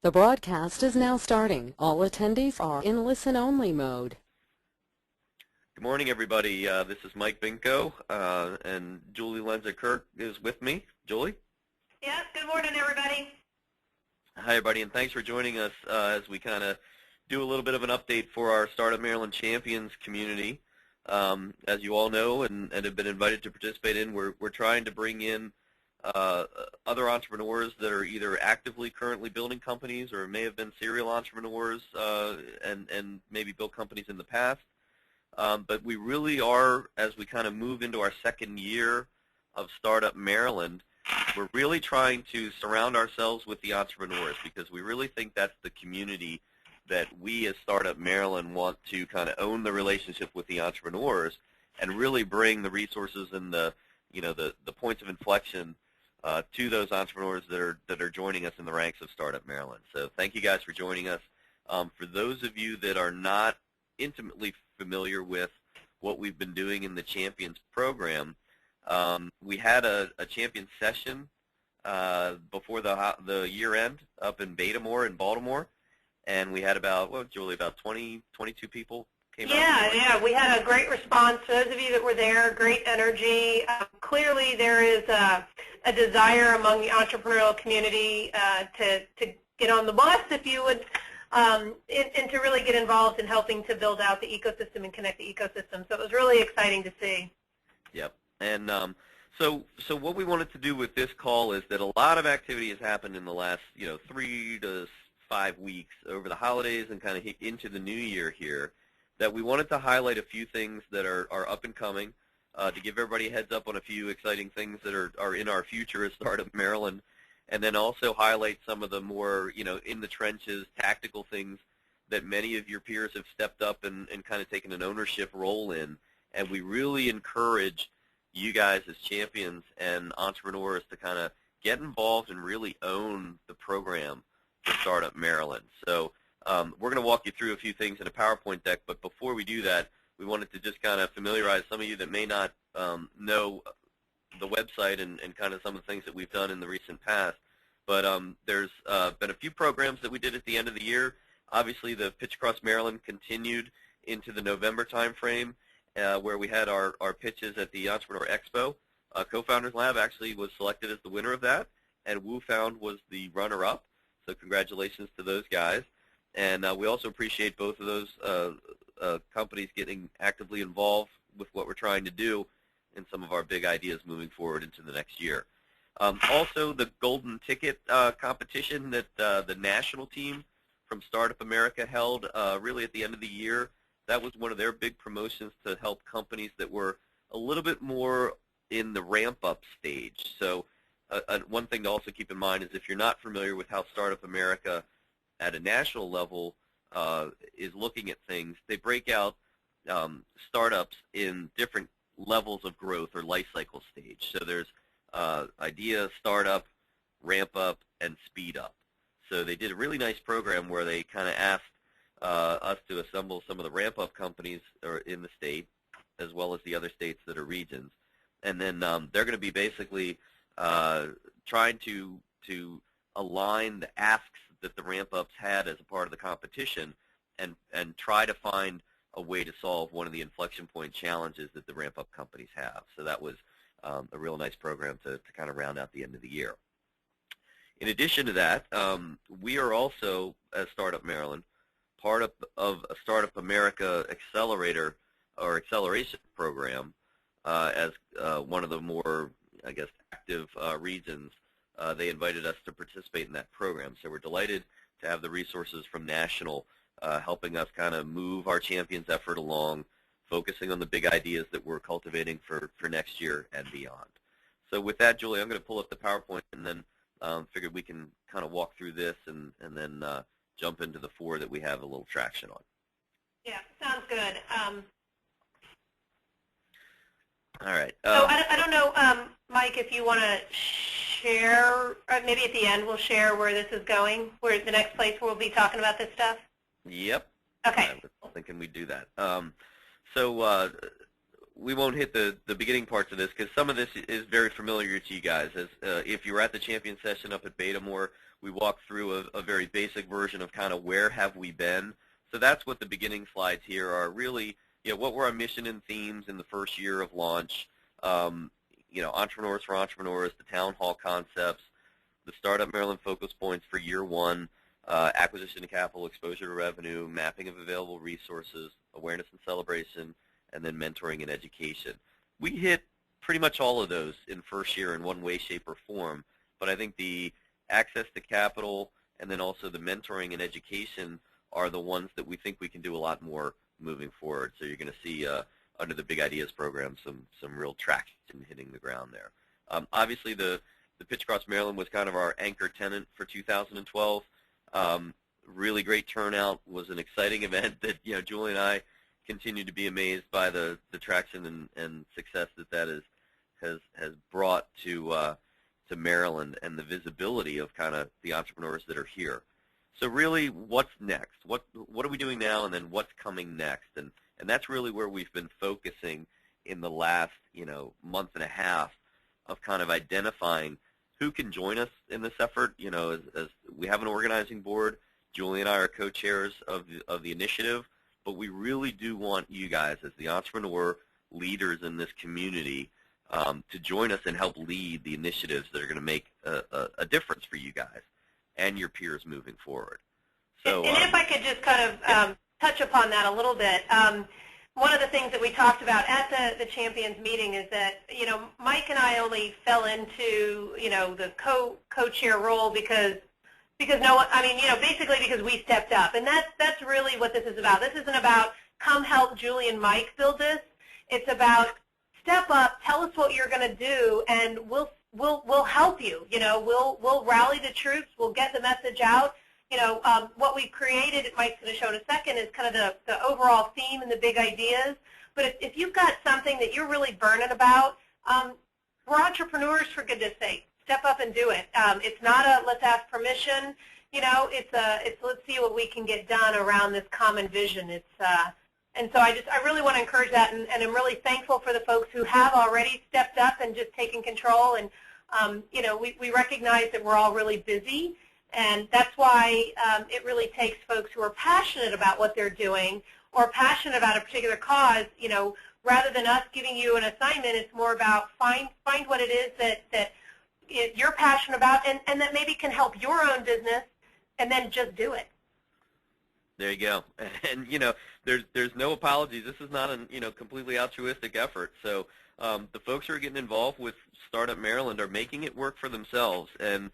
The broadcast is now starting. All attendees are in listen-only mode. Good morning, everybody. This is Mike Binko, and Julie Lenzer-Kirk is with me. Julie? Yes, good morning, everybody. Hi, everybody, and thanks for joining us as we kind of do a little bit of an update for our Startup Maryland Champions community. As you all know and have been invited to participate in, we're trying to bring in other entrepreneurs that are either actively currently building companies or may have been serial entrepreneurs and maybe built companies in the past. But we really are, as we kind of move into our second year of Startup Maryland, we're really trying to surround ourselves with the entrepreneurs because we really think that's the community that we as Startup Maryland want to kind of own the relationship with the entrepreneurs and really bring the resources and the points of inflection to those entrepreneurs that are joining us in the ranks of Startup Maryland. So thank you guys for joining us. For those of you that are not intimately familiar with what we've been doing in the Champions program, we had a Champions session before the year end up in Baltimore in Baltimore, and we had about, Julie, about 20, 22 people came out. Yeah, we had a great response. Those of you that were there, great energy. Clearly there is a desire among the entrepreneurial community to get on the bus, if you would, and to really get involved in helping to build out the ecosystem and connect the ecosystem. So it was really exciting to see. Yep. And so what we wanted to do with this call is that a lot of activity has happened in the last 3 to 5 weeks over the holidays and kind of into the new year here, that we wanted to highlight a few things that are up and coming, to give everybody a heads up on a few exciting things that are in our future as Startup Maryland, and then also highlight some of the more in the trenches tactical things that many of your peers have stepped up and kind of taken an ownership role in. And we really encourage you guys as champions and entrepreneurs to kind of get involved and really own the program for Startup Maryland. So we're going to walk you through a few things in a PowerPoint deck, but before we do that, we wanted to just kind of familiarize some of you that may not know the website and kind of some of the things that we've done in the recent past. But there's been a few programs that we did at the end of the year. Obviously, the Pitch Across Maryland continued into the November timeframe, where we had our pitches at the Entrepreneur Expo. Co-Founders Lab actually was selected as the winner of that, and WooFound was the runner-up. So congratulations to those guys. And we also appreciate both of those companies getting actively involved with what we're trying to do in some of our big ideas moving forward into the next year. Also, the Golden Ticket competition that the national team from Startup America held really at the end of the year, that was one of their big promotions to help companies that were a little bit more in the ramp-up stage. So one thing to also keep in mind is if you're not familiar with how Startup America at a national level is looking at things, they break out startups in different levels of growth or life cycle stage. So there's idea, startup, ramp up, and speed up. So they did a really nice program where they kind of asked us to assemble some of the ramp up companies in the state, as well as the other states that are regions. And then they're going to be basically trying to align the asks that the ramp-ups had as a part of the competition and try to find a way to solve one of the inflection point challenges that the ramp-up companies have. So that was a real nice program to kind of round out the end of the year. In addition to that, we are also, as Startup Maryland, part of a Startup America accelerator or acceleration program as one of the more, I guess, active regions. They invited us to participate in that program. So we're delighted to have the resources from National helping us kind of move our Champions effort along, focusing on the big ideas that we're cultivating for next year and beyond. So with that, Julie, I'm going to pull up the PowerPoint and then figured we can kind of walk through this and then jump into the 4 that we have a little traction on. Yeah, sounds good. All right. So I don't know, Mike, if you want to share, or maybe at the end we'll share where this is going, where the next place where we'll be talking about this stuff? Yep. Okay. I was thinking we'd do that. So we won't hit the beginning parts of this because some of this is very familiar to you guys. As if you were at the champion session up at Betamore, we walked through a very basic version of kind of where have we been. So that's what the beginning slides here are really. What were our mission and themes in the first year of launch? Entrepreneurs for entrepreneurs, the town hall concepts, the Startup Maryland focus points for year one, acquisition of capital, exposure to revenue, mapping of available resources, awareness and celebration, and then mentoring and education. We hit pretty much all of those in first year in one way, shape, or form, but I think the access to capital and then also the mentoring and education are the ones that we think we can do a lot more moving forward. So you're going to see under the Big Ideas program some real traction hitting the ground there. Obviously, the Pitch Across Maryland was kind of our anchor tenant for 2012. Really great turnout. Was an exciting event that Julie and I continue to be amazed by the traction and success that has brought to Maryland and the visibility of kind of the entrepreneurs that are here. So really, what's next? What are we doing now, and then what's coming next? And that's really where we've been focusing in the last month and a half of kind of identifying who can join us in this effort. As we have an organizing board, Julie and I are co-chairs of the initiative, but we really do want you guys as the entrepreneur leaders in this community to join us and help lead the initiatives that are going to make a difference for you guys and your peers moving forward. So, and if I could just kind of touch upon that a little bit, one of the things that we talked about at the Champions meeting is that, Mike and I only fell into, the co-chair role because no one, basically because we stepped up. And that's really what this is about. This isn't about come help Julie and Mike build this. It's about step up, tell us what you're going to do, and we'll help you. We'll rally the troops. We'll get the message out. What we created, Mike's going to show in a second, is kind of the overall theme and the big ideas. But if you've got something that you're really burning about, we're entrepreneurs, for goodness sake. Step up and do it. It's not a let's ask permission. It's let's see what we can get done around this common vision. And so I really want to encourage that, and I'm really thankful for the folks who have already stepped up and just taken control. And we recognize that we're all really busy, and that's why it really takes folks who are passionate about what they're doing or passionate about a particular cause. Rather than us giving you an assignment, it's more about find what it is that you're passionate about and that maybe can help your own business, and then just do it. There you go. And there's no apologies. This is not a completely altruistic effort. So the folks who are getting involved with Startup Maryland are making it work for themselves and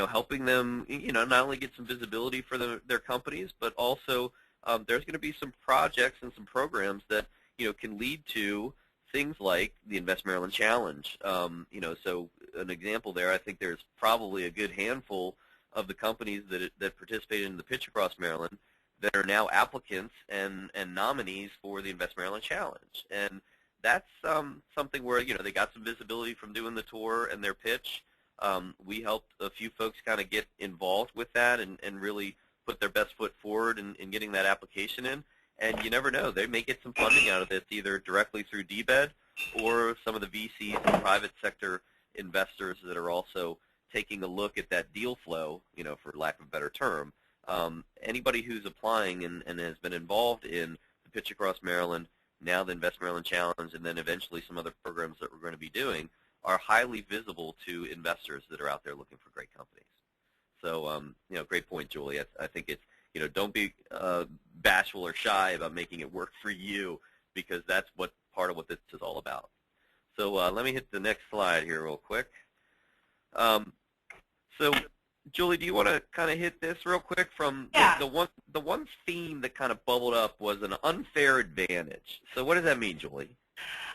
helping them not only get some visibility for their companies, but also there's going to be some projects and some programs that can lead to things like the Invest Maryland Challenge. So an example there, I think there's probably a good handful of the companies that participated in the Pitch Across Maryland that are now applicants and nominees for the Invest Maryland Challenge. And that's something where, they got some visibility from doing the tour and their pitch. We helped a few folks kind of get involved with that and really put their best foot forward in getting that application in. And you never know, they may get some funding out of this either directly through DBED or some of the VCs and private sector investors that are also taking a look at that deal flow, for lack of a better term. Anybody who's applying and has been involved in the Pitch Across Maryland, now the Invest Maryland Challenge, and then eventually some other programs that we're going to be doing are highly visible to investors that are out there looking for great companies. So, great point, Julie. I think it's, don't be bashful or shy about making it work for you, because that's part of what this is all about. So let me hit the next slide here real quick. So, Julie, do you want to kind of hit this real quick from the one theme that kind of bubbled up was an unfair advantage. So what does that mean, Julie?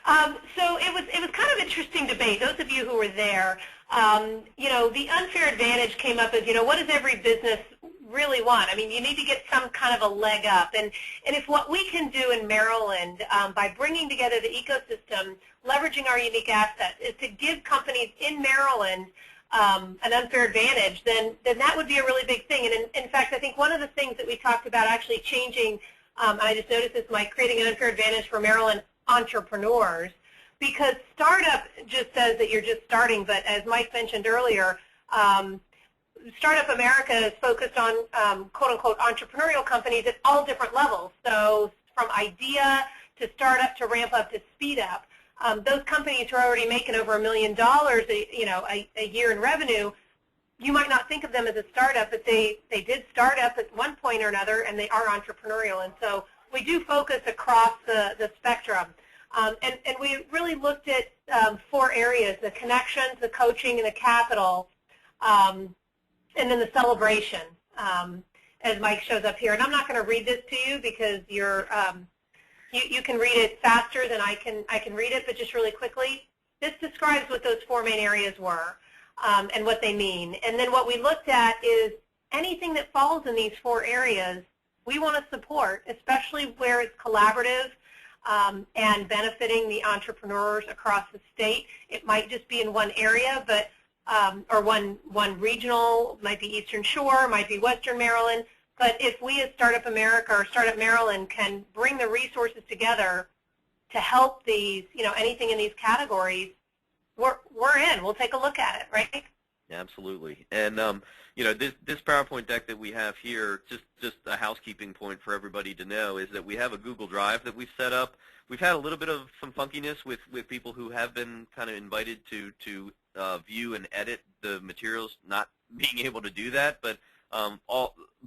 So it was kind of interesting debate. Those of you who were there, the unfair advantage came up as, what does every business really want? I mean, you need to get some kind of a leg up. And if what we can do in Maryland by bringing together the ecosystem, leveraging our unique assets, is to give companies in Maryland an unfair advantage, then that would be a really big thing. And in fact, I think one of the things that we talked about actually changing, I just noticed this, Mike, creating an unfair advantage for Maryland entrepreneurs, because startup just says that you're just starting, but as Mike mentioned earlier, Startup America is focused on quote-unquote entrepreneurial companies at all different levels. So from idea to startup to ramp up to speed up. Those companies who are already making over $1 million a year in revenue, you might not think of them as a startup, but they did start up at one point or another, and they are entrepreneurial. And so we do focus across the spectrum. And we really looked at 4 areas: the connections, the coaching, and the capital, and then the celebration, as Mike shows up here. And I'm not going to read this to you because you're you can read it faster than I can read it, but just really quickly, this describes what those 4 main areas were and what they mean. And then what we looked at is anything that falls in these 4 areas we want to support, especially where it's collaborative and benefiting the entrepreneurs across the state. It might just be in one area, but or one regional, might be Eastern Shore, might be Western Maryland. But if we as Startup America or Startup Maryland can bring the resources together to help these, anything in these categories, we're in. We'll take a look at it, right? Absolutely. And this PowerPoint deck that we have here, just a housekeeping point for everybody to know, is that we have a Google Drive that we've set up. We've had a little bit of some funkiness with people who have been kind of invited to view and edit the materials, not being able to do that, but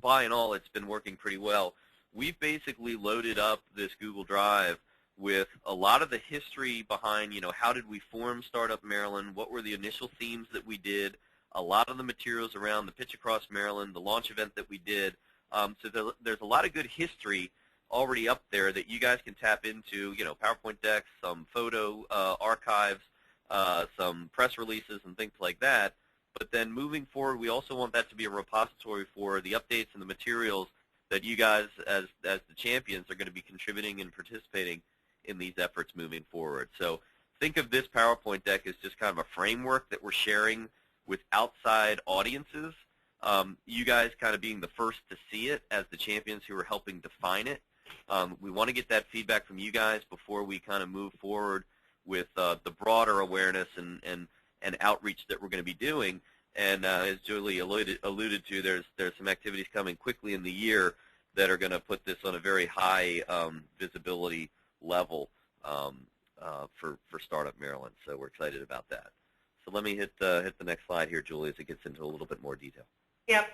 by and all, it's been working pretty well. We've basically loaded up this Google Drive with a lot of the history behind, how did we form Startup Maryland, what were the initial themes that we did, a lot of the materials around the Pitch Across Maryland, the launch event that we did. So there's a lot of good history already up there that you guys can tap into, PowerPoint decks, some photo archives, some press releases and things like that. But then moving forward, we also want that to be a repository for the updates and the materials that you guys, as the champions, are going to be contributing and participating in these efforts moving forward. So think of this PowerPoint deck as just kind of a framework that we're sharing with outside audiences. You guys kind of being the first to see it as the champions who are helping define it. We want to get that feedback from you guys before we kind of move forward with the broader awareness and outreach that we're going to be doing. And as Julie alluded to, there's some activities coming quickly in the year that are going to put this on a very high visibility level for Startup Maryland. So we're excited about that. So let me hit the next slide here, Julie, as it gets into a little bit more detail. Yep.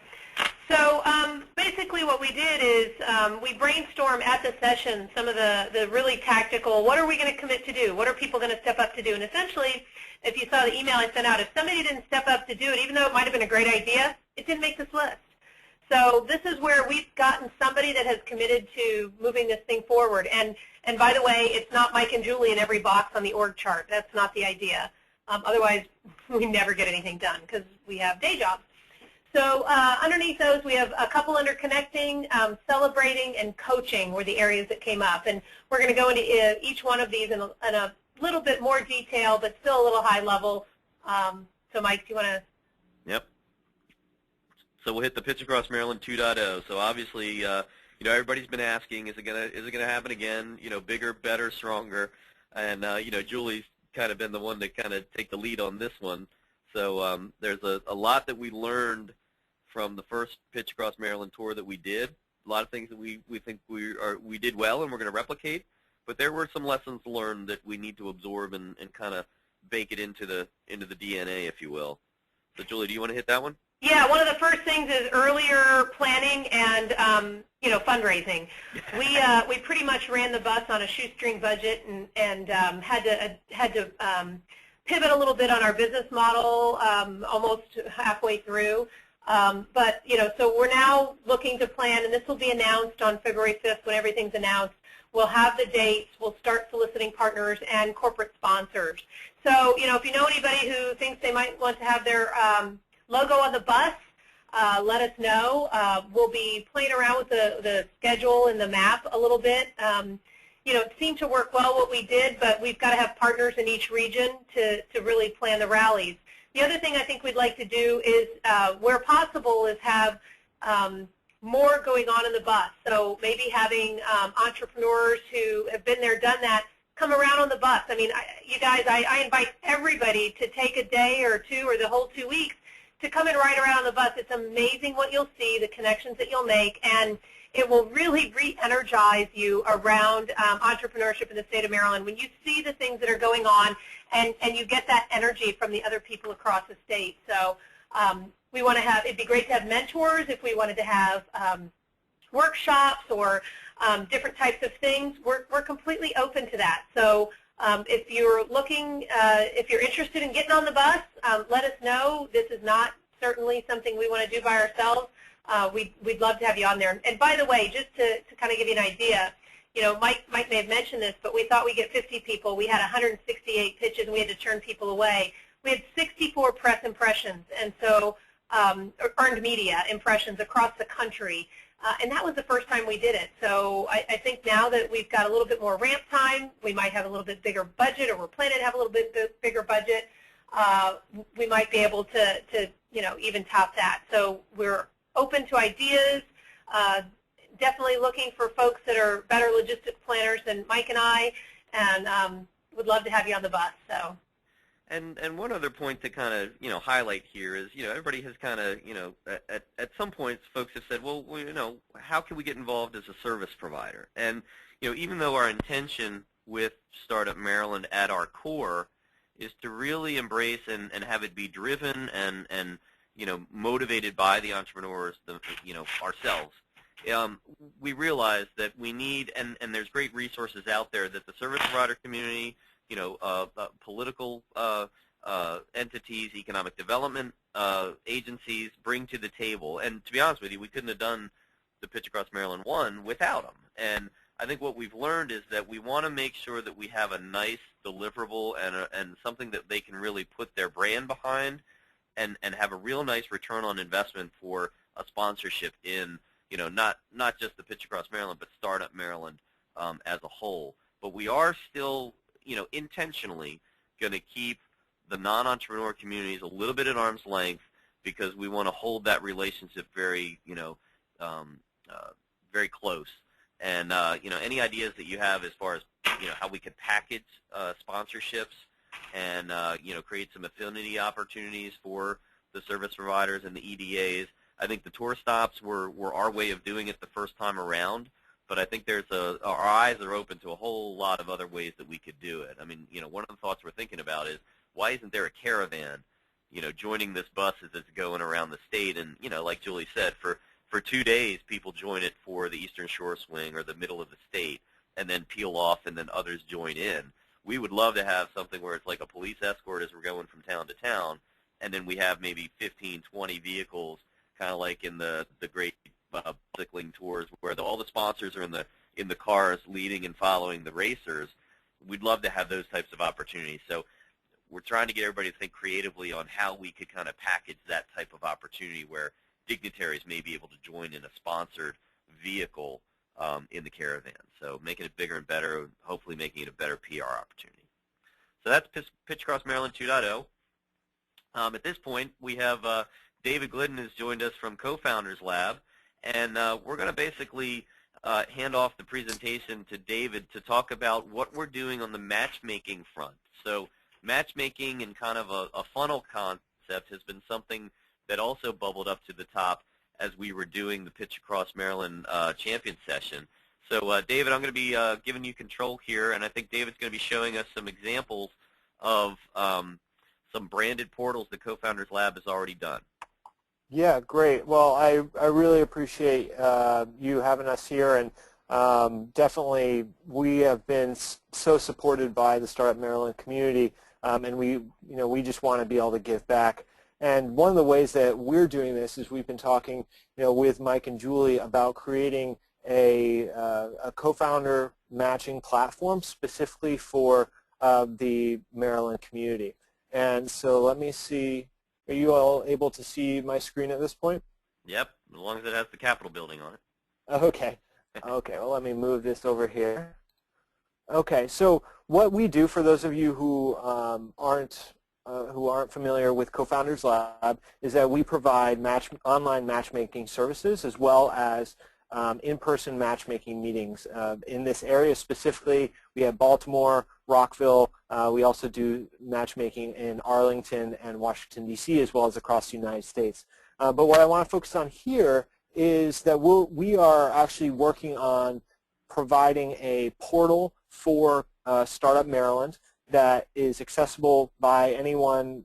So basically what we did is we brainstormed at the session some of the really tactical, what are we going to commit to do? What are people going to step up to do? And essentially, if you saw the email I sent out, if somebody didn't step up to do it, even though it might have been a great idea, it didn't make this list. So this is where we've gotten somebody that has committed to moving this thing forward. And by the way, it's not Mike and Julie in every box on the org chart. That's not the idea. Otherwise, we never get anything done because we have day jobs. So underneath those, we have a couple under connecting, celebrating, and coaching were the areas that came up. And we're going to go into each one of these in a little bit more detail, but still a little high level. So Mike, do you want to? Yep. So we'll hit the Pitch Across Maryland 2.0. So obviously, everybody's been asking, is it gonna happen again? Bigger, better, stronger. And Julie's kind of been the one to kind of take the lead on this one. So there's a lot that we learned from the first Pitch Across Maryland tour that we did. A lot of things that we think we did well and we're going to replicate. But there were some lessons learned that we need to absorb and kind of bake it into the DNA, if you will. So Julie, do you want to hit that one? Yeah, one of the first things is earlier planning and fundraising. We pretty much ran the bus on a shoestring budget and had to pivot a little bit on our business model almost halfway through. But so we're now looking to plan, and this will be announced on February 5th when everything's announced. We'll have the dates. We'll start soliciting partners and corporate sponsors. So if you know anybody who thinks they might want to have their logo on the bus, let us know. We'll be playing around with the schedule and the map a little bit. It seemed to work well what we did, but we've got to have partners in each region to really plan the rallies. The other thing I think we'd like to do is, where possible, is have more going on in the bus. So maybe having entrepreneurs who have been there, done that, come around on the bus. I mean, you guys, I invite everybody to take a day or two or the whole 2 weeks to come and ride around on the bus. It's amazing what you'll see, the connections that you'll make, and it will really re-energize you around entrepreneurship in the state of Maryland. When you see the things that are going on and you get that energy from the other people across the state. So we want to have, it'd be great to have mentors if we wanted to have workshops or different types of things. We're completely open to that. So if you're looking, if you're interested in getting on the bus, let us know. This is not certainly something we want to do by ourselves. We'd love to have you on there. And by the way, just to kind of give you an idea, you know, Mike may have mentioned this, but we thought we'd get 50 people. We had 168 pitches, and we had to turn people away. We had 64 press impressions, and so earned media impressions across the country. And that was the first time we did it. So I think now that we've got a little bit more ramp time, we might have a little bit bigger budget, or we're planning to have a little bit bigger budget, we might be able to you know, even top that. So we're open to ideas, definitely looking for folks that are better logistics planners than Mike and I, and would love to have you on the bus. So. And one other point to kind of, you know, highlight here is, you know, everybody has kind of, you know, at some points folks have said, well, you know, how can we get involved as a service provider? And, you know, even though our intention with Startup Maryland at our core is to really embrace and have it be driven and you know, motivated by the entrepreneurs, you know, ourselves, we realize that we need, and there's great resources out there that the service provider community, you know, political entities, economic development agencies bring to the table. And to be honest with you, we couldn't have done the Pitch Across Maryland 1 without them. And I think what we've learned is that we want to make sure that we have a nice deliverable and something that they can really put their brand behind and have a real nice return on investment for a sponsorship in, you know, not just the Pitch Across Maryland, but Startup Maryland as a whole. But we are still, you know, intentionally going to keep the non-entrepreneur communities a little bit at arm's length, because we want to hold that relationship very, you know, very close. And, you know, any ideas that you have as far as, you know, how we could package sponsorships and, you know, create some affinity opportunities for the service providers and the EDAs. I think the tour stops were our way of doing it the first time around. But I think there's our eyes are open to a whole lot of other ways that we could do it. I mean, you know, one of the thoughts we're thinking about is, why isn't there a caravan, you know, joining this bus as it's going around the state? And, you know, like Julie said, for 2 days, people join it for the Eastern Shore Swing or the middle of the state, and then peel off, and then others join in. We would love to have something where it's like a police escort as we're going from town to town, and then we have maybe 15, 20 vehicles, kind of like in the great cycling tours where all the sponsors are in the cars leading and following the racers. We'd love to have those types of opportunities. So we're trying to get everybody to think creatively on how we could kind of package that type of opportunity where dignitaries may be able to join in a sponsored vehicle in the caravan. So making it bigger and better, hopefully making it a better PR opportunity. So that's Pitch Across Maryland 2.0. At this point, we have David Glidden has joined us from Co-Founders Lab. And we're going to basically hand off the presentation to David to talk about what we're doing on the matchmaking front. So matchmaking and kind of a funnel concept has been something that also bubbled up to the top as we were doing the Pitch Across Maryland champion session. So David, I'm going to be giving you control here, and I think David's going to be showing us some examples of some branded portals that Co-Founders Lab has already done. Yeah, great. Well, I really appreciate you having us here, and definitely we have been so supported by the Startup Maryland community, and we just want to be able to give back. And one of the ways that we're doing this is we've been talking, with Mike and Julie about creating a co-founder matching platform specifically for the Maryland community. And so let me see. Are you all able to see my screen at this point? Yep, as long as it has the Capitol building on it. Okay. Okay, well, let me move this over here. Okay, so what we do, for those of you who aren't familiar with Co-Founders Lab, is that we provide online matchmaking services as well as in-person matchmaking meetings. In this area specifically, we have Baltimore, Rockville. We also do matchmaking in Arlington and Washington, D.C., as well as across the United States. But what I want to focus on here is that we are actually working on providing a portal for Startup Maryland that is accessible by anyone,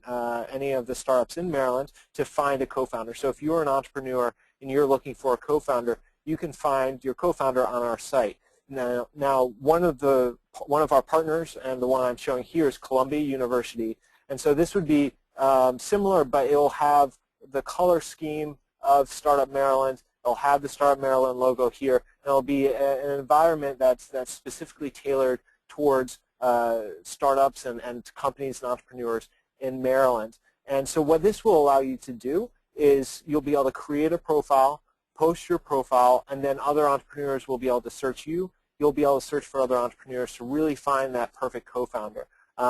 any of the startups in Maryland, to find a co-founder. So if you're an entrepreneur and you're looking for a co-founder, you can find your co-founder on our site. Now one of our partners, and the one I'm showing here, is Columbia University. And so this would be similar, but it will have the color scheme of Startup Maryland. It'll have the Startup Maryland logo here. And it'll be an environment that's specifically tailored towards startups and companies and entrepreneurs in Maryland. And so what this will allow you to do is you'll be able to create a profile, post your profile, and then other entrepreneurs will be able to search you. You'll be able to search for other entrepreneurs to really find that perfect co-founder.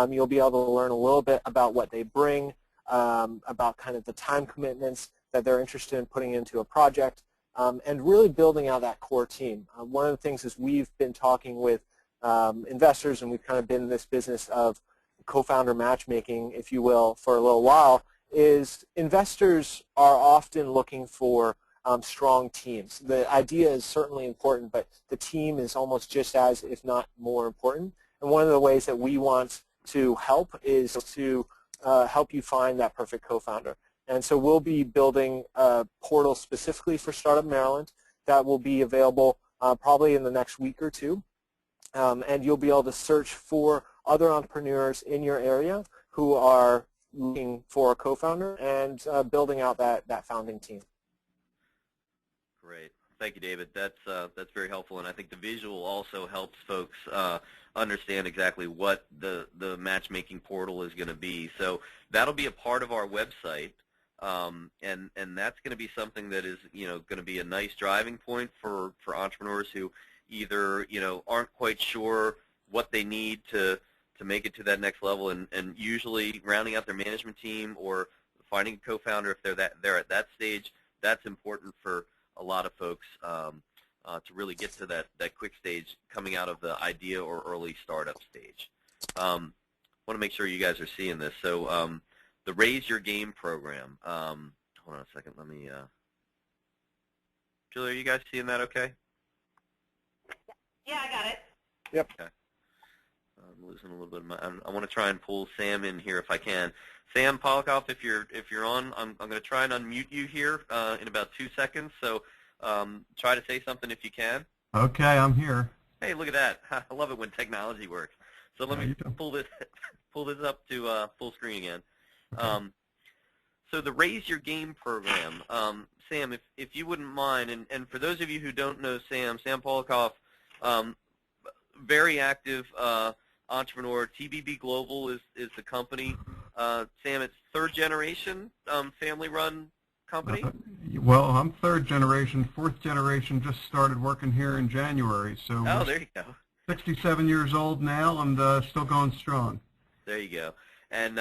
You'll be able to learn a little bit about what they bring, about kind of the time commitments that they're interested in putting into a project, and really building out that core team. One of the things is we've been talking with investors, and we've kind of been in this business of co-founder matchmaking, if you will, for a little while, is investors are often looking for strong teams. The idea is certainly important, but the team is almost just as, if not more important. And one of the ways that we want to help is to help you find that perfect co-founder. And so we'll be building a portal specifically for Startup Maryland that will be available probably in the next week or two. And you'll be able to search for other entrepreneurs in your area who are looking for a co-founder and building out that founding team. Great. Thank you, David. That's very helpful, and I think the visual also helps folks understand exactly what the matchmaking portal is going to be. So that'll be a part of our website, and that's going to be something that is going to be a nice driving point for entrepreneurs who either aren't quite sure what they need to make it to that next level, and usually rounding out their management team or finding a co-founder if they're at that stage. That's important for a lot of folks to really get to that quick stage coming out of the idea or early startup stage. I want to make sure you guys are seeing this. So the Raise Your Game program. Hold on a second. Let me. Julie, are you guys seeing that okay? Yeah, I got it. Yep. Okay. I'm losing a little bit of my. I want to try and pull Sam in here if I can. Sam Polikoff, if you're on, I'm going to try and unmute you here in about 2 seconds. So try to say something if you can. Okay, I'm here. Hey, look at that! I love it when technology works. So let me pull this up to full screen again. Okay. So the Raise Your Game program, Sam, if you wouldn't mind, and for those of you who don't know Sam Polikoff, very active entrepreneur. TBB Global is the company. Sam, it's third generation family-run company? Well, I'm third generation. Fourth generation just started working here in January. So oh, there you go. 67 years old now and still going strong. There you go. And,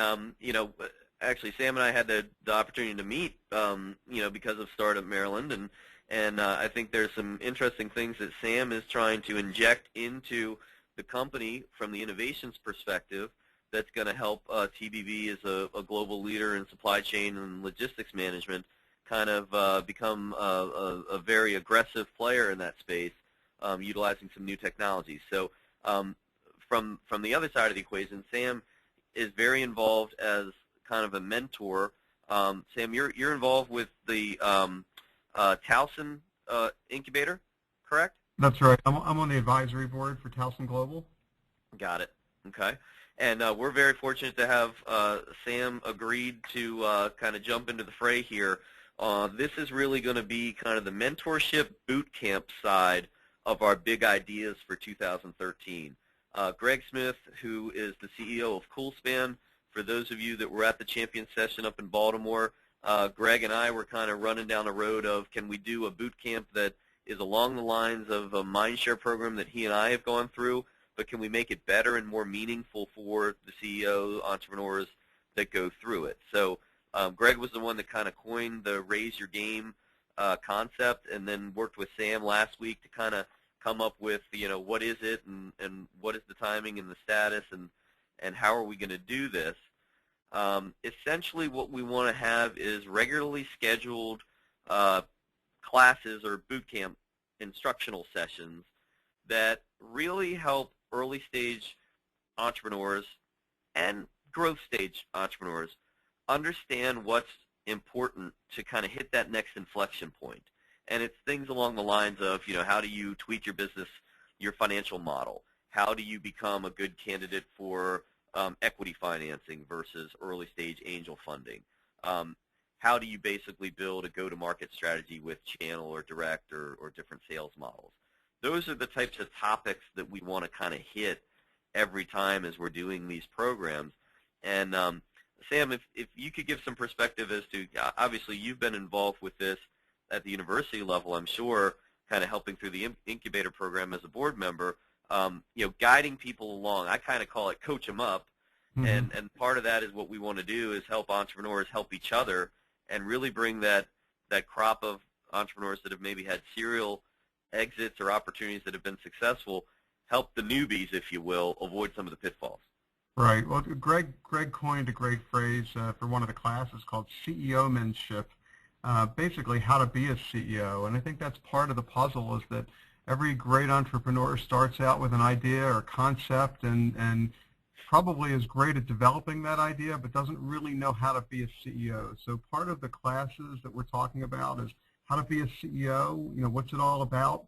actually Sam and I had the opportunity to meet, because of Startup Maryland. And I think there's some interesting things that Sam is trying to inject into the company from the innovations perspective that's going to help TBB as a global leader in supply chain and logistics management kind of become a very aggressive player in that space, utilizing some new technologies. So from the other side of the equation, Sam is very involved as kind of a mentor. Sam, you're involved with the Towson incubator, correct? That's right. I'm on the advisory board for Towson Global. Got it. Okay. And we're very fortunate to have Sam agreed to kind of jump into the fray here. This is really going to be kind of the mentorship boot camp side of our big ideas for 2013. Greg Smith, who is the CEO of CoolSpan, for those of you that were at the champion session up in Baltimore, Greg and I were kind of running down the road of, can we do a boot camp that is along the lines of a Mindshare program that he and I have gone through, but can we make it better and more meaningful for the CEO entrepreneurs that go through it? So Greg was the one that kind of coined the Raise Your Game concept, and then worked with Sam last week to kind of come up with, what is it and what is the timing and the status and how are we going to do this. Essentially what we want to have is regularly scheduled classes or boot camp instructional sessions that really help early stage entrepreneurs and growth stage entrepreneurs understand what's important to kind of hit that next inflection point. And it's things along the lines of, how do you tweak your business, your financial model? How do you become a good candidate for equity financing versus early stage angel funding? How do you basically build a go-to-market strategy with channel or direct or different sales models? Those are the types of topics that we want to kind of hit every time as we're doing these programs. And Sam, if you could give some perspective as to, obviously you've been involved with this at the university level, I'm sure, kind of helping through the incubator program as a board member, guiding people along. I kind of call it coach them up. Mm-hmm. And part of that is what we want to do is help entrepreneurs help each other and really bring that crop of entrepreneurs that have maybe had serial exits or opportunities that have been successful, help the newbies, if you will, avoid some of the pitfalls. Right. Well, Greg coined a great phrase for one of the classes called CEO-manship, basically how to be a CEO. And I think that's part of the puzzle, is that every great entrepreneur starts out with an idea or concept and probably is great at developing that idea, but doesn't really know how to be a CEO. So part of the classes that we're talking about is how to be a CEO, what's it all about?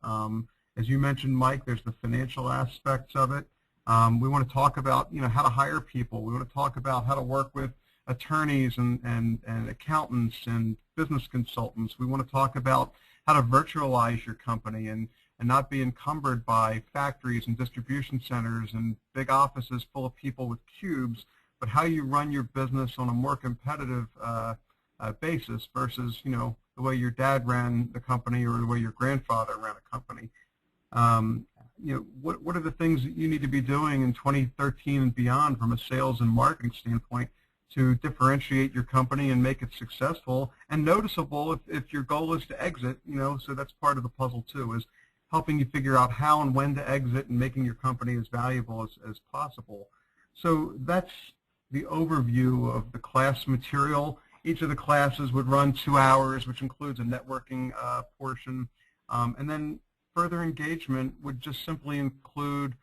As you mentioned, Mike, there's the financial aspects of it. We want to talk about, how to hire people. We want to talk about how to work with attorneys and accountants and business consultants. We want to talk about how to virtualize your company and not be encumbered by factories and distribution centers and big offices full of people with cubes, but how you run your business on a more competitive basis versus, the way your dad ran the company or the way your grandfather ran a company. What are the things that you need to be doing in 2013 and beyond from a sales and marketing standpoint to differentiate your company and make it successful and noticeable if your goal is to exit, so that's part of the puzzle too, is helping you figure out how and when to exit and making your company as valuable as possible. So that's the overview of the class material. Each of the classes would run 2 hours, which includes a networking portion, and then further engagement would just simply include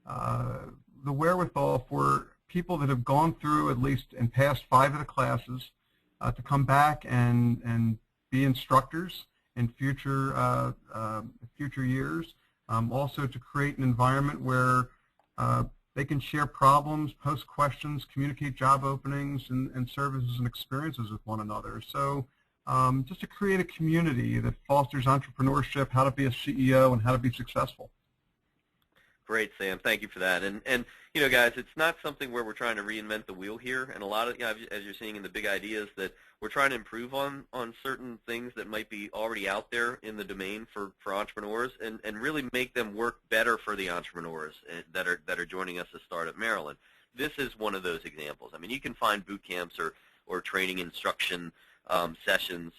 the wherewithal for people that have gone through at least in past 5 of the classes to come back and be instructors in future years. Also to create an environment where they can share problems, post questions, communicate job openings and services and experiences with one another. So just to create a community that fosters entrepreneurship, how to be a CEO, and how to be successful. Great, Sam. Thank you for that. And guys, it's not something where we're trying to reinvent the wheel here. And a lot of, as you're seeing in the big ideas, that we're trying to improve on certain things that might be already out there in the domain for entrepreneurs, and really make them work better for the entrepreneurs that are joining us at Startup Maryland. This is one of those examples. I mean, you can find boot camps or training instruction sessions,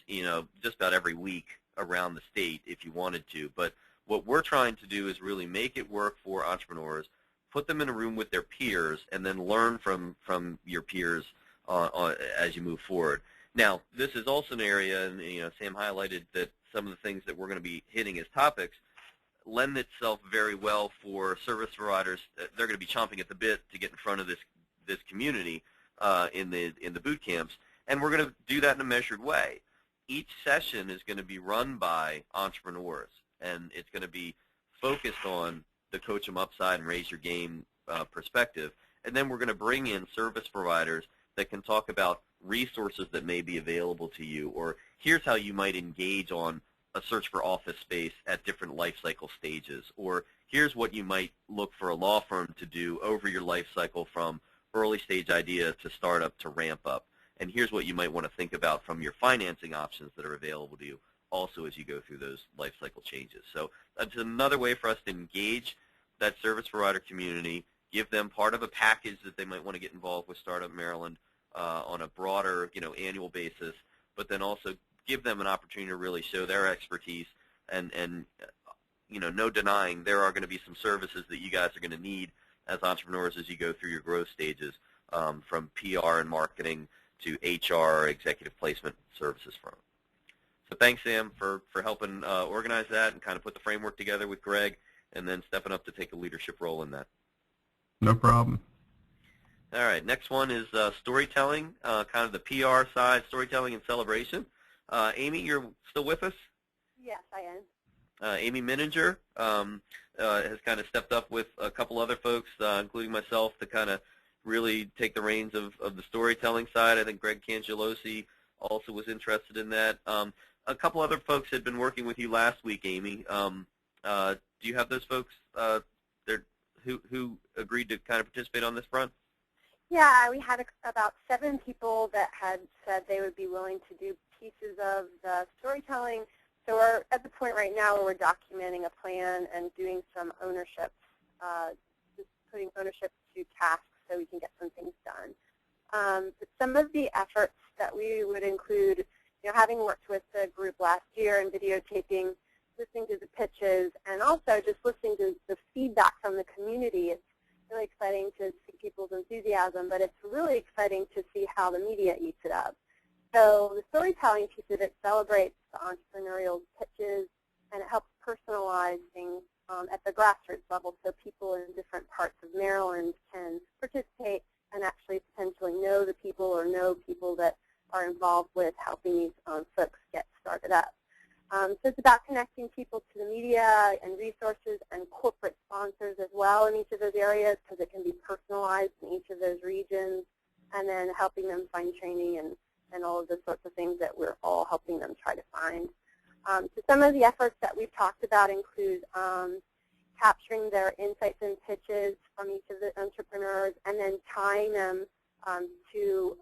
just about every week around the state if you wanted to. But what we're trying to do is really make it work for entrepreneurs, put them in a room with their peers, and then learn from your peers as you move forward. Now, this is also an area, and Sam highlighted that some of the things that we're going to be hitting as topics lend itself very well for service providers. They're going to be chomping at the bit to get in front of this community in the boot camps, and we're going to do that in a measured way. Each session is going to be run by entrepreneurs, and it's going to be focused on the coach 'em up side and raise your game perspective. And then we're going to bring in service providers that can talk about resources that may be available to you, or here's how you might engage on a search for office space at different life cycle stages, or here's what you might look for a law firm to do over your life cycle from early stage idea to startup to ramp up. And here's what you might want to think about from your financing options that are available to you also as you go through those life cycle changes. So that's another way for us to engage that service provider community, give them part of a package that they might want to get involved with Startup Maryland on a broader, annual basis, but then also give them an opportunity to really show their expertise, and no denying there are going to be some services that you guys are going to need as entrepreneurs as you go through your growth stages, from PR and marketing to HR, executive placement services firm. So thanks, Sam, for helping organize that and kind of put the framework together with Greg, and then stepping up to take a leadership role in that. No problem. All right, next one is storytelling, kind of the PR side, storytelling and celebration. Amy, you're still with us? Yes, I am. Amy Mininger has kind of stepped up with a couple other folks, including myself, to kind of really take the reins of the storytelling side. I think Greg Cangelosi also was interested in that. A couple other folks had been working with you last week, Amy. Do you have those folks who agreed to kind of participate on this front? Yeah, we had about 7 people that had said they would be willing to do pieces of the storytelling. So we're at the point right now where we're documenting a plan and doing some ownership, just putting ownership to tasks so we can get some things done. But some of the efforts that we would include, having worked with the group last year and videotaping, listening to the pitches, and also just listening to the feedback from the community. It's really exciting to see people's enthusiasm, but it's really exciting to see how the media eats it up. So the storytelling piece of it celebrates the entrepreneurial pitches, and it helps personalize things at the grassroots level, so people in different parts of Maryland can participate and actually potentially know the people or know people that are involved with helping these folks get started up. So it's about connecting people to the media and resources and corporate sponsors as well in each of those areas, because it can be personalized in each of those regions, and then helping them find training and all of the sorts of things that we're all helping them try to find. So some of the efforts that we've talked about include capturing their insights and pitches from each of the entrepreneurs, and then tying them to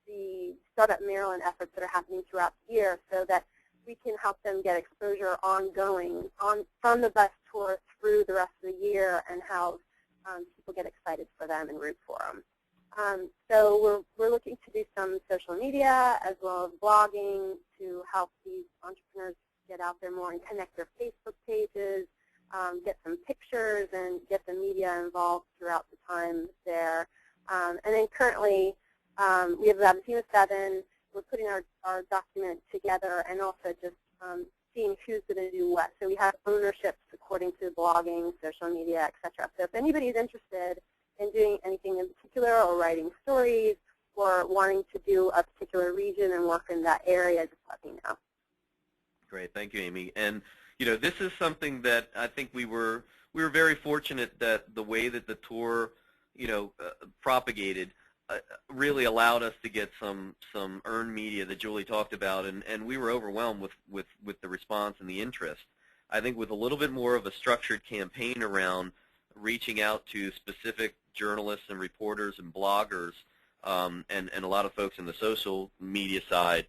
the Startup Maryland efforts that are happening throughout the year, so that we can help them get exposure ongoing from the bus tour through the rest of the year, and how people get excited for them and root for them. So we're looking to do some social media as well as blogging to help these entrepreneurs get out there more and connect their Facebook pages, get some pictures, and get the media involved throughout the time there. And then currently we have about a team of 7. We're putting our document together, and also just seeing who's going to do what. So we have ownerships according to blogging, social media, et cetera. So if anybody is interested in doing anything in particular, or writing stories, or wanting to do a particular region and work in that area, just let me know. Great, thank you, Amy. And this is something that I think we were very fortunate that the way that the tour propagated really allowed us to get some earned media that Julie talked about, and we were overwhelmed with the response and the interest. I think with a little bit more of a structured campaign around reaching out to specific journalists and reporters and bloggers, and a lot of folks in the social media side,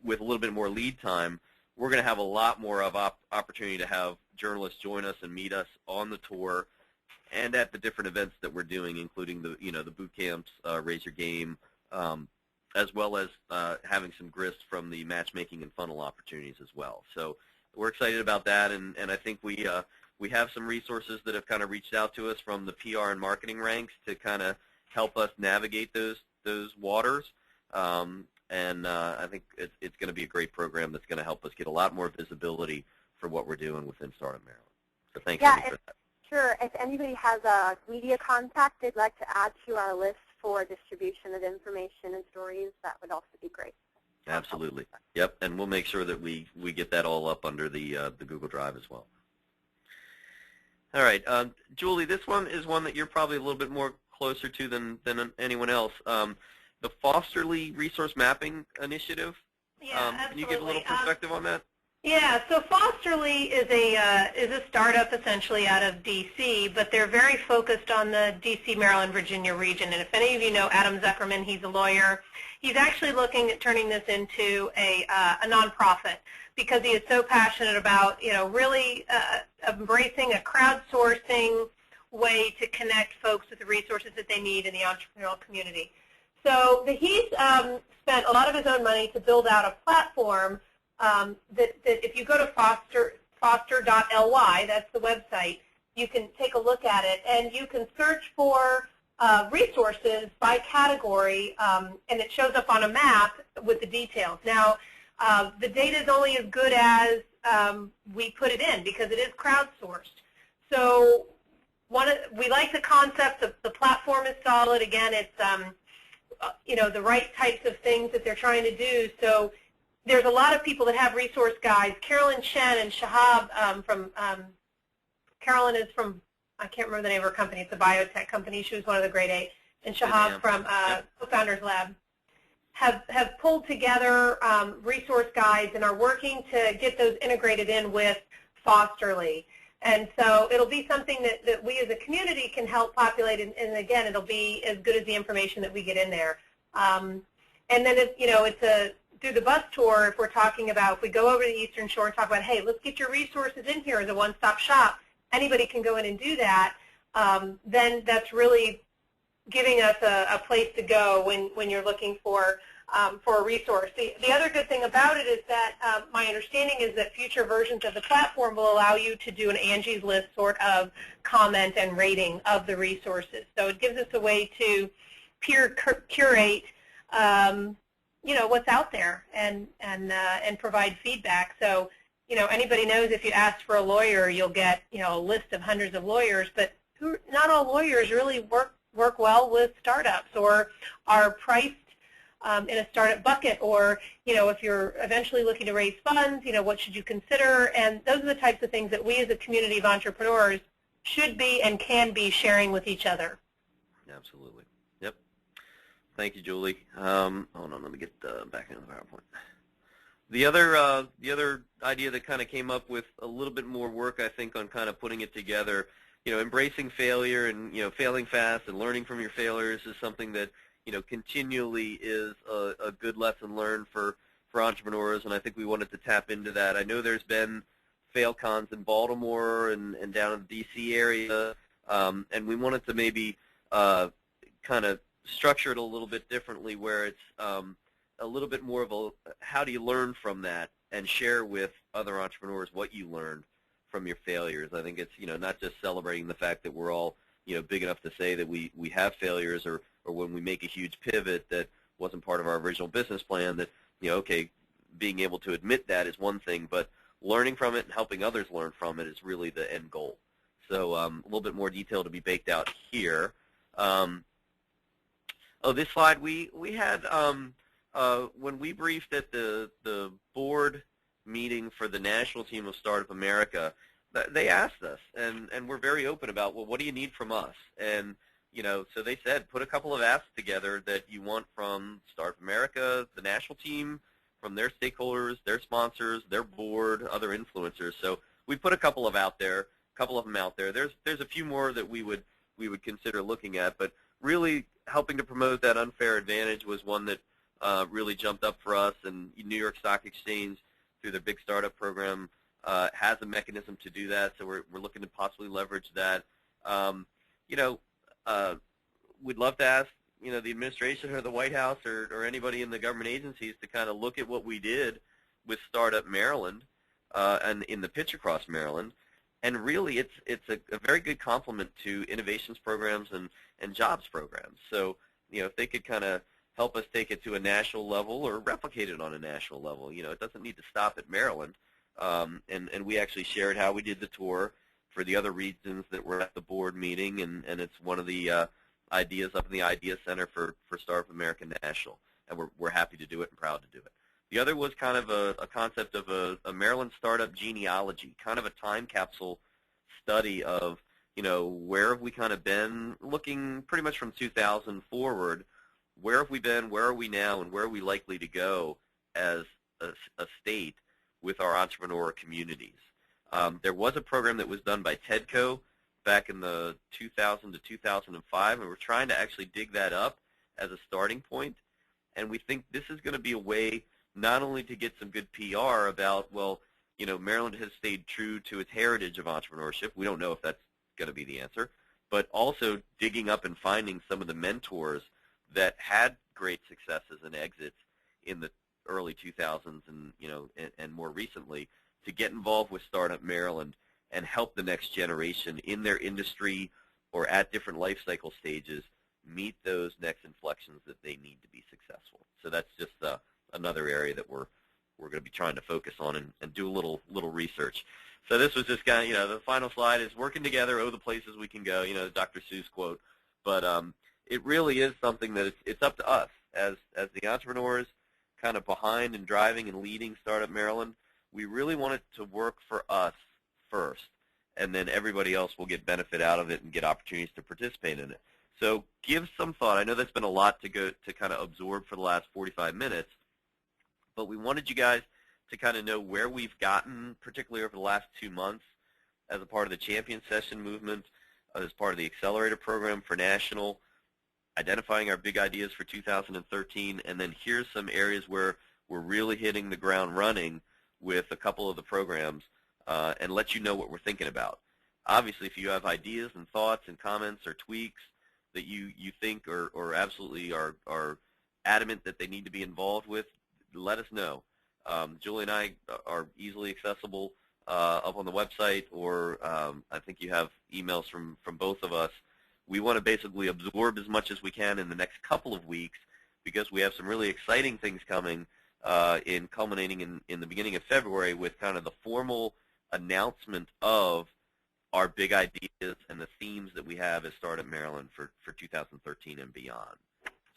with a little bit more lead time, we're going to have a lot more of opportunity to have journalists join us and meet us on the tour and at the different events that we're doing, including the the boot camps, Raise Your Game, as well as having some grist from the matchmaking and funnel opportunities as well. So we're excited about that, and I think we have some resources that have kind of reached out to us from the PR and marketing ranks to kind of help us navigate those waters. And I think it's going to be a great program that's going to help us get a lot more visibility for what we're doing within Startup Maryland. So thanks, Amy, for that. Sure. If anybody has a media contact they'd like to add to our list for distribution of information and stories, that would also be great. Absolutely. Yep. And we'll make sure that we get that all up under the Google Drive as well. All right. Julie, this one is one that you're probably a little bit more closer to than anyone else. The Fosterly Resource Mapping Initiative. Yeah, can you give a little perspective on that? Yeah, so Fosterly is a startup essentially out of D.C., but they're very focused on the D.C., Maryland, Virginia region. And if any of you know Adam Zuckerman, he's a lawyer. He's actually looking at turning this into a nonprofit, because he is so passionate about really embracing a crowdsourcing way to connect folks with the resources that they need in the entrepreneurial community. So he's spent a lot of his own money to build out a platform that if you go to foster.ly, that's the website, you can take a look at it, and you can search for resources by category, and it shows up on a map with the details. Now, the data is only as good as we put it in because it is crowdsourced. So we like the concept of the platform is solid. Again, it's the right types of things that they're trying to do. So there's a lot of people that have resource guides. Carolyn Chen and Shahab from Carolyn is from, I can't remember the name of her company. It's a biotech company. She was one of the grade 8. And Shahab from Co-Founders Lab have pulled together resource guides and are working to get those integrated in with Fosterly. And so it'll be something that we as a community can help populate, and again, it'll be as good as the information that we get in there. And then, it's through the bus tour, if we're talking about, if we go over to the Eastern Shore and talk about, hey, let's get your resources in here as a one-stop shop, anybody can go in and do that, then that's really giving us a place to go when you're looking for a resource. The other good thing about it is that my understanding is that future versions of the platform will allow you to do an Angie's List sort of comment and rating of the resources. So it gives us a way to peer curate what's out there and provide feedback. So anybody knows if you ask for a lawyer, you'll get a list of hundreds of lawyers, but not all lawyers really work well with startups or are priced in a startup bucket, or if you're eventually looking to raise funds, what should you consider? And those are the types of things that we as a community of entrepreneurs should be and can be sharing with each other. Absolutely. Yep. Thank you, Julie. Hold on, let me get back into the PowerPoint. The other idea that kind of came up with a little bit more work, I think, on kind of putting it together, embracing failure and failing fast and learning from your failures is something that continually is a good lesson learned for entrepreneurs, and I think we wanted to tap into that. I know there's been FailCons in Baltimore and down in the D.C. area, and we wanted to maybe kind of structure it a little bit differently, where it's a little bit more of a how do you learn from that and share with other entrepreneurs what you learned from your failures. I think it's not just celebrating the fact that we're all big enough to say that we have failures, or when we make a huge pivot that wasn't part of our original business plan, that okay, being able to admit that is one thing, but learning from it and helping others learn from it is really the end goal. So a little bit more detail to be baked out here. This slide we had when we briefed at the board meeting for the national team of Startup America, they asked us, and we're very open about, well, what do you need from us? And so they said, put a couple of asks together that you want from Startup America, the national team, from their stakeholders, their sponsors, their board, other influencers. So we put a couple of them out there. There's a few more that we would consider looking at, but really helping to promote that unfair advantage was one that really jumped up for us. And New York Stock Exchange, through their Big Startup program, has a mechanism to do that. So we're looking to possibly leverage that. We'd love to ask the administration or the White House or anybody in the government agencies to kind of look at what we did with Startup Maryland and in the Pitch Across Maryland. And really, it's a very good complement to innovations programs and jobs programs. So if they could kind of help us take it to a national level or replicate it on a national level, it doesn't need to stop at Maryland. And we actually shared how we did the tour for the other regions that were at the board meeting, and it's one of the ideas up in the Idea Center for Startup America National, and we're happy to do it and proud to do it. The other was kind of a concept of a Maryland startup genealogy, kind of a time capsule study of, where have we kind of been, looking pretty much from 2000 forward, where have we been, where are we now, and where are we likely to go as a state with our entrepreneur communities. There was a program that was done by TEDCO back in the 2000 to 2005, and we're trying to actually dig that up as a starting point. And we think this is going to be a way not only to get some good PR about, well, Maryland has stayed true to its heritage of entrepreneurship. We don't know if that's going to be the answer, but also digging up and finding some of the mentors that had great successes and exits in the early 2000s and, and more recently, to get involved with Startup Maryland and help the next generation in their industry or at different life cycle stages meet those next inflections that they need to be successful. So that's just another area that we're going to be trying to focus on and do a little research. So this was just kind of, the final slide is working together, the places we can go, the Dr. Seuss quote. But it really is something that it's up to us as the entrepreneurs kind of behind and driving and leading Startup Maryland. We really want it to work for us first, and then everybody else will get benefit out of it and get opportunities to participate in it. So give some thought. I know that's been a lot to kind of absorb for the last 45 minutes, but we wanted you guys to kind of know where we've gotten, particularly over the last 2 months, as a part of the Champion Session movement, as part of the Accelerator Program for National, identifying our big ideas for 2013, and then here's some areas where we're really hitting the ground running with a couple of the programs, and let you know what we're thinking about. Obviously, if you have ideas and thoughts and comments or tweaks that you think or absolutely are adamant that they need to be involved with, let us know. Julie and I are easily accessible up on the website, or I think you have emails from both of us. We want to basically absorb as much as we can in the next couple of weeks because we have some really exciting things coming culminating in the beginning of February with kind of the formal announcement of our big ideas and the themes that we have as Startup Maryland for 2013 and beyond.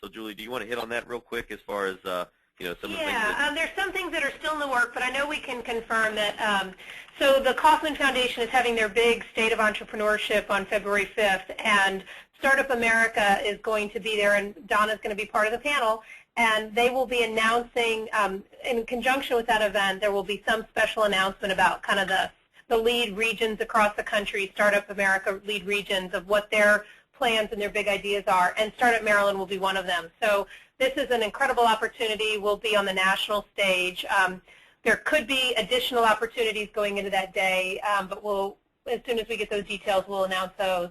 So, Julie, do you want to hit on that real quick as far as some of the things that... there's some things that are still in the work, but I know we can confirm that. So the Kauffman Foundation is having their big State of Entrepreneurship on February 5th, and Startup America is going to be there, and Donna's going to be part of the panel, and they will be announcing, in conjunction with that event, there will be some special announcement about kind of the lead regions across the country, Startup America lead regions, of what their plans and their big ideas are, and Startup Maryland will be one of them. So this is an incredible opportunity. We'll be on the national stage. There could be additional opportunities going into that day, but as soon as we get those details, we'll announce those.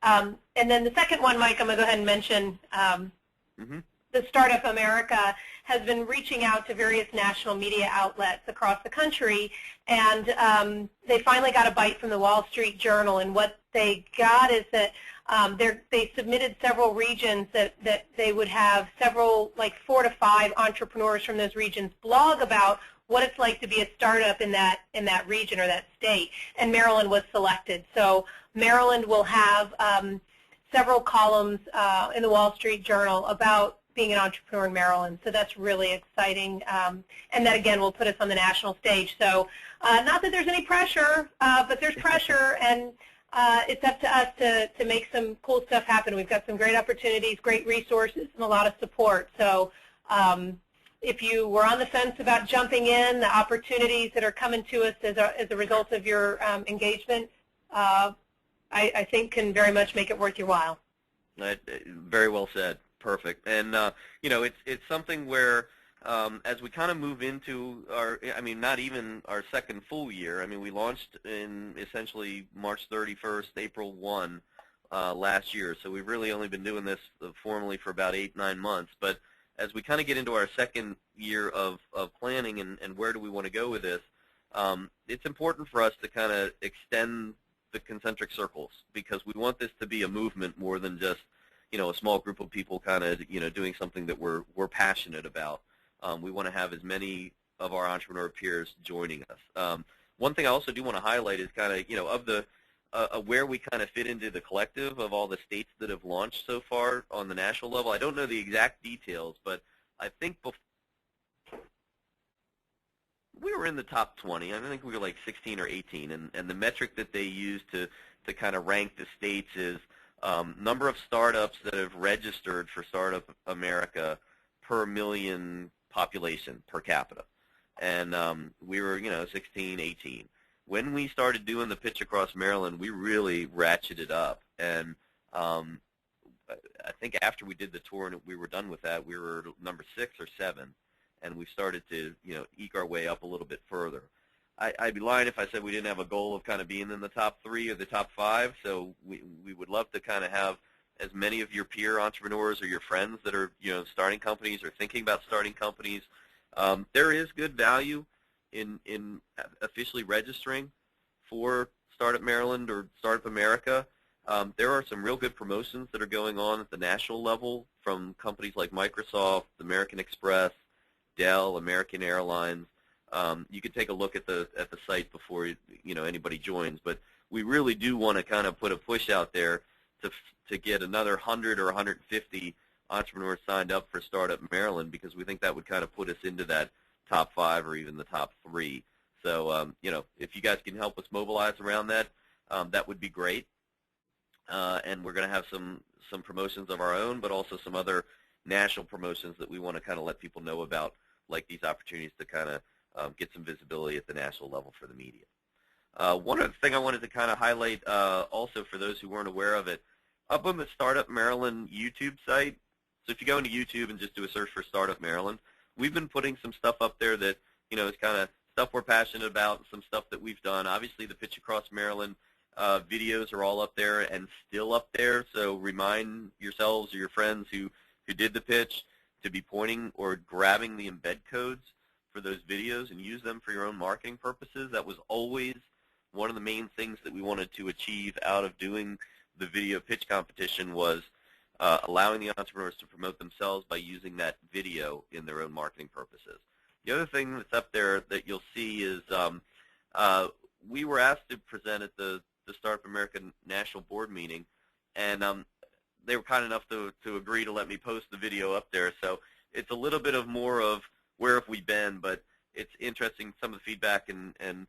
And then the second one, Mike, I'm going to go ahead and mention. The Startup America has been reaching out to various national media outlets across the country, and they finally got a bite from the Wall Street Journal, and what they got is that they submitted several regions that they would have several, like 4 to 5 entrepreneurs from those regions blog about what it's like to be a startup in that region or that state, and Maryland was selected. So Maryland will have several columns in the Wall Street Journal about being an entrepreneur in Maryland, so that's really exciting, and that again will put us on the national stage. So not that there's any pressure, but there's pressure, and it's up to us to make some cool stuff happen. We've got some great opportunities, great resources, and a lot of support. So if you were on the fence about jumping in, the opportunities that are coming to us as a result of your engagement, I think can very much make it worth your while. Very well said. Perfect. And, it's something where as we kind of move into not even our second full year. We launched in essentially March 31st, April 1 last year. So we've really only been doing this formally for about 8-9 months. But as we kind of get into our second year of planning and where do we want to go with this, it's important for us to kind of extend the concentric circles because we want this to be a movement more than just a small group of people kind of doing something that we're passionate about. We want to have as many of our entrepreneur peers joining us. One thing I also do want to highlight is kind of where we kind of fit into the collective of all the states that have launched so far on the national level. I don't know the exact details, but I think we were in the top 20. I think we were like 16 or 18, and the metric that they use to kind of rank the states is number of startups that have registered for Startup America per million population per capita. And we were, 16, 18. When we started doing the Pitch Across Maryland, we really ratcheted up. And I think after we did the tour and we were done with that, we were number 6 or 7. And we started to, eke our way up a little bit further. I'd be lying if I said we didn't have a goal of kind of being in the top 3 or the top 5. So we would love to kind of have as many of your peer entrepreneurs or your friends that are starting companies or thinking about starting companies. There is good value in officially registering for Startup Maryland or Startup America. There are some real good promotions that are going on at the national level from companies like Microsoft, American Express, Dell, American Airlines. You can take a look at the site before anybody joins, but we really do want to kind of put a push out there to get another 100 or 150 entrepreneurs signed up for Startup Maryland, because we think that would kind of put us into that top 5 or even the top 3. So if you guys can help us mobilize around that, that would be great. And we're going to have some promotions of our own, but also some other national promotions that we want to kind of let people know about, like these opportunities to kind of get some visibility at the national level for the media. One other thing I wanted to kind of highlight also for those who weren't aware of it, up on the Startup Maryland YouTube site, so if you go into YouTube and just do a search for Startup Maryland, we've been putting some stuff up there that is kind of stuff we're passionate about, some stuff that we've done. Obviously, the Pitch Across Maryland videos are all up there and still up there, so remind yourselves or your friends who did the pitch to be pointing or grabbing the embed codes for those videos and use them for your own marketing purposes. That was always one of the main things that we wanted to achieve out of doing the video pitch competition, was allowing the entrepreneurs to promote themselves by using that video in their own marketing purposes. The other thing that's up there that you'll see is we were asked to present at the Startup America National Board meeting, and they were kind enough to agree to let me post the video up there. So it's a little bit of more of where have we been, but it's interesting. Some of the feedback and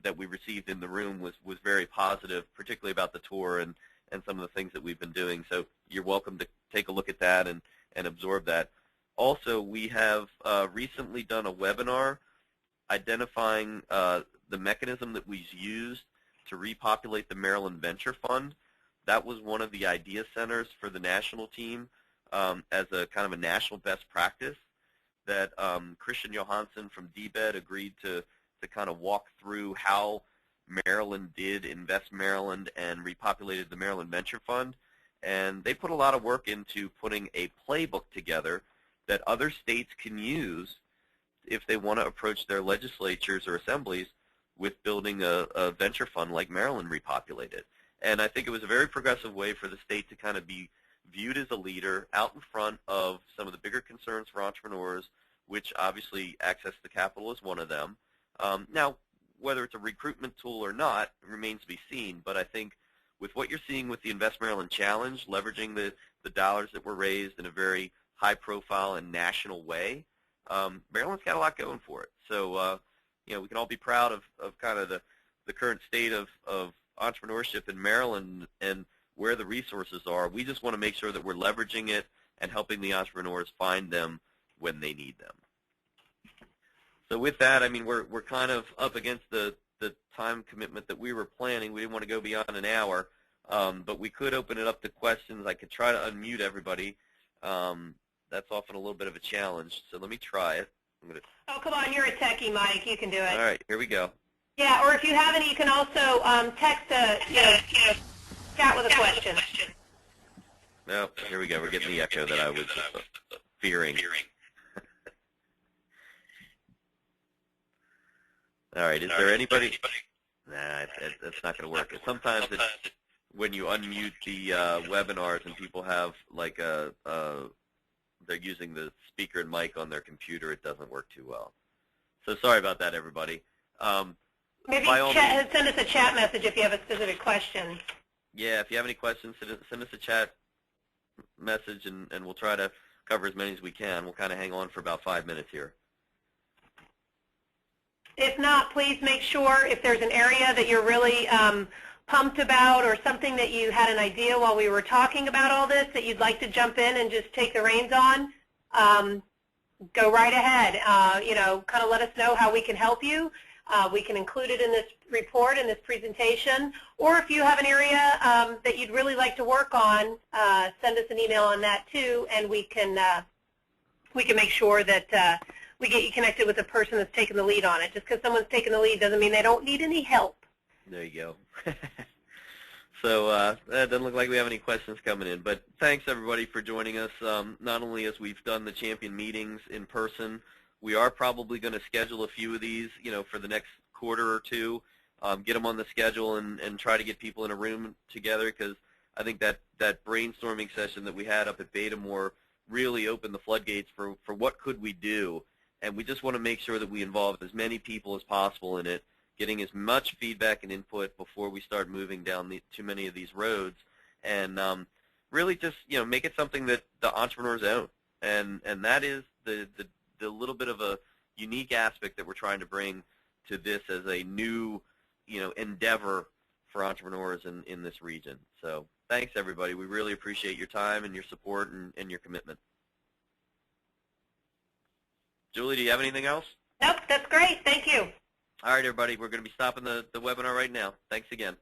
that we received in the room was very positive, particularly about the tour and some of the things that we've been doing. So you're welcome to take a look at that and absorb that. Also, we have recently done a webinar identifying the mechanism that we used to repopulate the Maryland Venture Fund. That was one of the idea centers for the national team as a kind of a national best practice that Christian Johansson from DBED agreed to kind of walk through how Maryland did Invest Maryland and repopulated the Maryland Venture Fund. And they put a lot of work into putting a playbook together that other states can use if they want to approach their legislatures or assemblies with building a venture fund like Maryland repopulated. And I think it was a very progressive way for the state to kind of be viewed as a leader out in front of some of the bigger concerns for entrepreneurs, which obviously access to capital is one of them. Now, whether it's a recruitment tool or not remains to be seen, but I think with what you're seeing with the Invest Maryland Challenge, leveraging the dollars that were raised in a very high-profile and national way, Maryland's got a lot going for it. So, we can all be proud of kind of the current state of entrepreneurship in Maryland and where the resources are. We just want to make sure that we're leveraging it and helping the entrepreneurs find them when they need them. So with that, I mean, we're kind of up against the time commitment that we were planning. We didn't want to go beyond an hour, but we could open it up to questions. I could try to unmute everybody. That's often a little bit of a challenge, so let me try it. Oh, come on, you're a techie, Mike. You can do it. All right, here we go. Yeah, or if you have any, you can also text chat with a question. No, here we go. We're getting the echo that I was fearing. All right, is there anybody? Nah, that's not going to work. Sometimes it's when you unmute the webinars and people have like they're using the speaker and mic on their computer, it doesn't work too well. So sorry about that, everybody. Maybe send us a chat message if you have a specific question. Yeah, if you have any questions, send us a chat message, and we'll try to cover as many as we can. We'll kind of hang on for about 5 minutes here. If not, please make sure if there's an area that you're really pumped about or something that you had an idea while we were talking about all this that you'd like to jump in and just take the reins on, go right ahead. Kind of let us know how we can help you. We can include it in this report, in this presentation. Or if you have an area that you'd really like to work on, send us an email on that too, and we can make sure that we get you connected with a person that's taking the lead on it. Just because someone's taking the lead doesn't mean they don't need any help. There you go. So that doesn't look like we have any questions coming in. But thanks, everybody, for joining us. Not only as we've done the champion meetings in person, we are probably going to schedule a few of these, for the next quarter or two, get them on the schedule and try to get people in a room together, because I think that brainstorming session that we had up at Beta-More really opened the floodgates for what could we do. And we just want to make sure that we involve as many people as possible in it, getting as much feedback and input before we start moving down too many of these roads, and really just make it something that the entrepreneurs own, and that is the little bit of a unique aspect that we're trying to bring to this as a new endeavor for entrepreneurs in this region. So thanks, everybody. We really appreciate your time and your support and your commitment. Julie, do you have anything else? Nope, that's great. Thank you. All right, everybody, we're going to be stopping the webinar right now. Thanks again.